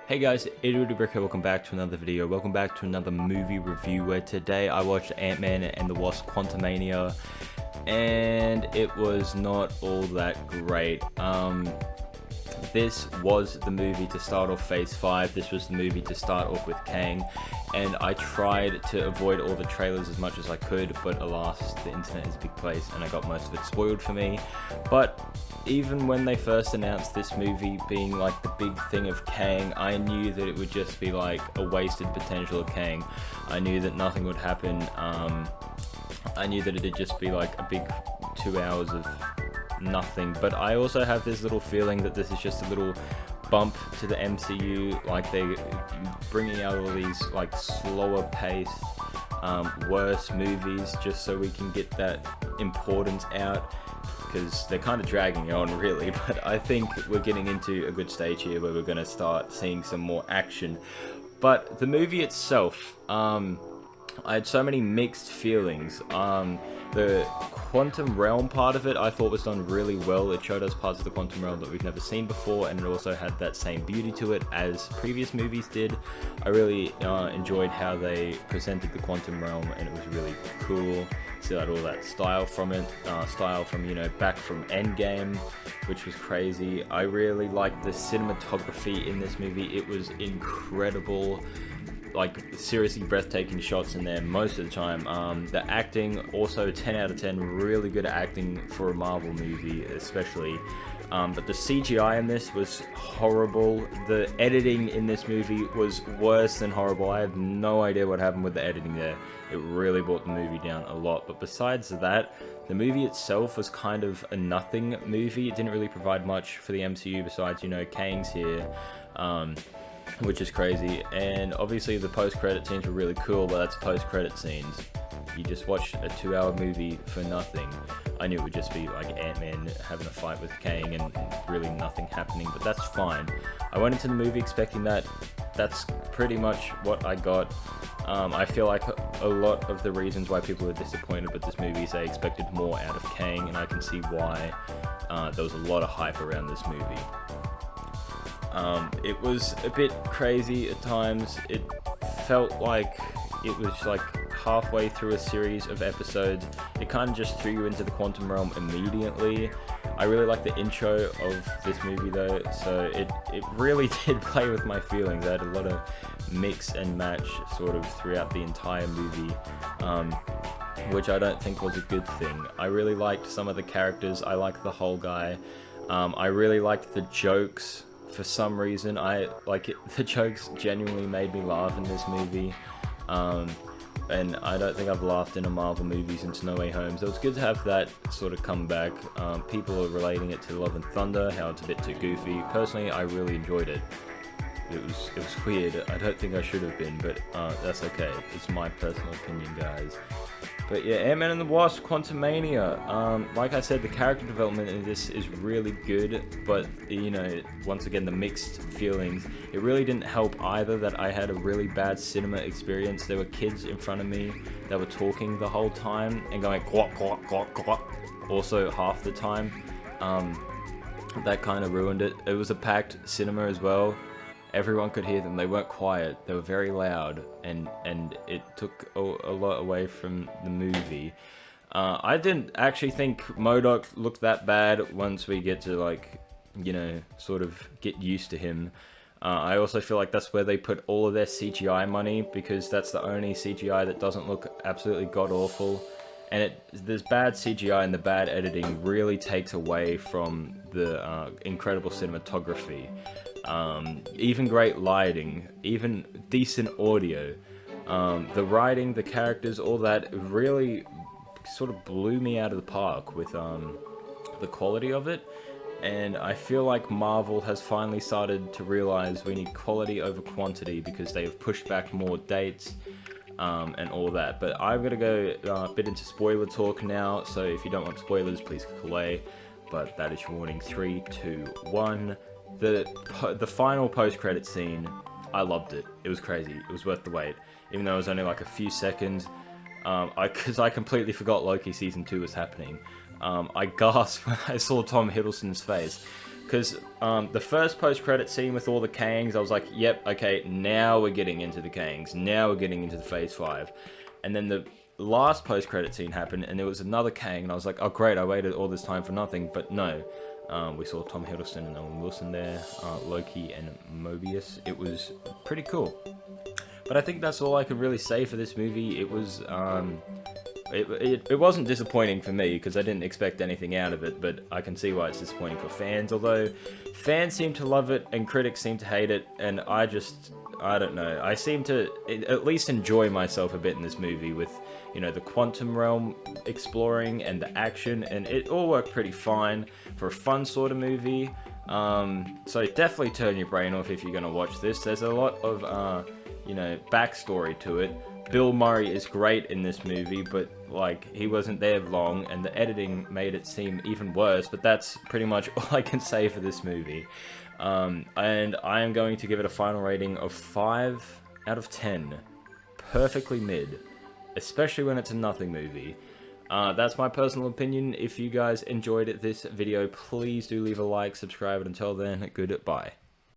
Hey guys, Bricker, welcome back to another video. Welcome back to another movie review where today I watched Ant-Man and the Wasp Quantamania and it was not all that great. This was the movie to start off Phase 5, this was the movie to start off with Kang, and I tried to avoid all the trailers as much as I could, but alas, the internet is a big place and I got most of it spoiled for me. But even when they first announced this movie being like the big thing of Kang, I knew that it would just be like a wasted potential of Kang. I knew that nothing would happen. I knew that it'd just be like a big 2 hours of nothing, but I also have this little feeling that this is just a little bump to the MCU, like they bringing out all these like slower paced, worse movies just so we can get that importance out, because they're kind of dragging on really. But I think we're getting into a good stage here where we're going to start seeing some more action. But the movie itself, I had so many mixed feelings. The quantum realm part of it I thought was done really well. It showed us parts of the quantum realm that we've never seen before, and it also had that same beauty to it as previous movies did. I really enjoyed how they presented the quantum realm, and it was really cool. Still had all that style from it, style from, you know, back from Endgame, which was crazy. I really liked the cinematography in this movie. It was incredible. Like, seriously breathtaking shots in there most of the time. The acting, also 10 out of 10, really good acting for a Marvel movie especially. But the CGI in this was horrible. The editing in this movie was worse than horrible. I have no idea what happened with the editing there. It really brought the movie down a lot. But besides that, the movie itself was kind of a nothing movie. It didn't really provide much for the MCU besides, you know, Kang's here. Which is crazy, and obviously the post-credit scenes were really cool, but that's post-credit scenes. You just watched a 2-hour movie for nothing. I knew it would just be like Ant-Man having a fight with Kang and really nothing happening, but that's fine. I went into the movie expecting that. That's pretty much what I got. I feel like a lot of the reasons why people are disappointed with this movie is they expected more out of Kang, and I can see why. There was a lot of hype around this movie. It was a bit crazy at times. It felt like it was like halfway through a series of episodes. It kind of just threw you into the quantum realm immediately. I really like the intro of this movie though, so it really did play with my feelings. I had a lot of mix and match sort of throughout the entire movie, which I don't think was a good thing. I really liked some of the characters. I liked the whole guy. I really liked the jokes. For some reason, the jokes genuinely made me laugh in this movie, and I don't think I've laughed in a Marvel movie since No Way Home, so it's good to have that sort of come back. People are relating it to Love and Thunder, how it's a bit too goofy. Personally, I really enjoyed it. It was weird. I don't think I should have been, but that's okay. It's my personal opinion, guys. But yeah, Ant-Man and the Wasp, Quantamania. Like I said, the character development in this is really good, but, you know, once again, the mixed feelings. It really didn't help either that I had a really bad cinema experience. There were kids in front of me that were talking the whole time and going quack, quack, quack, quack, also half the time. That kind of ruined it. It was a packed cinema as well. Everyone could hear them. They weren't quiet. They were very loud, and it took a lot away from the movie. I didn't actually think MODOK looked that bad once we get to, like, you know, sort of get used to him. I also feel like that's where they put all of their CGI money, because that's the only CGI that doesn't look absolutely god-awful. And there's bad CGI, and the bad editing really takes away from the incredible cinematography. Even great lighting, even decent audio. The writing, the characters, all that really sort of blew me out of the park with the quality of it. And I feel like Marvel has finally started to realize we need quality over quantity, because they have pushed back more dates and all that. But I'm going to go a bit into spoiler talk now, so if you don't want spoilers, please click away. But that is your warning. 3, 2, 1. The final post-credit scene, I loved it. It was crazy. It was worth the wait, even though it was only like a few seconds. Because I completely forgot Loki Season 2 was happening. I gasped when I saw Tom Hiddleston's face. Because the first post-credit scene with all the Kangs, I was like, yep, okay, now we're getting into the Kangs. Now we're getting into the Phase 5. And then the last post-credit scene happened, and there was another Kang, and I was like, oh great, I waited all this time for nothing. But no, we saw Tom Hiddleston and Owen Wilson there, Loki and Mobius. It was pretty cool. But I think that's all I could really say for this movie. It was... It wasn't disappointing for me, because I didn't expect anything out of it, but I can see why it's disappointing for fans, although fans seem to love it, and critics seem to hate it, and I don't know, I seem to at least enjoy myself a bit in this movie with, you know, the quantum realm exploring, and the action, and it all worked pretty fine for a fun sort of movie, so definitely turn your brain off if you're going to watch this. There's a lot of, you know, backstory to it. Bill Murray is great in this movie, but, like, he wasn't there long, and the editing made it seem even worse, but that's pretty much all I can say for this movie. And I am going to give it a final rating of 5 out of 10. Perfectly mid. Especially when it's a nothing movie. That's my personal opinion. If you guys enjoyed this video, please do leave a like, subscribe, and until then, goodbye.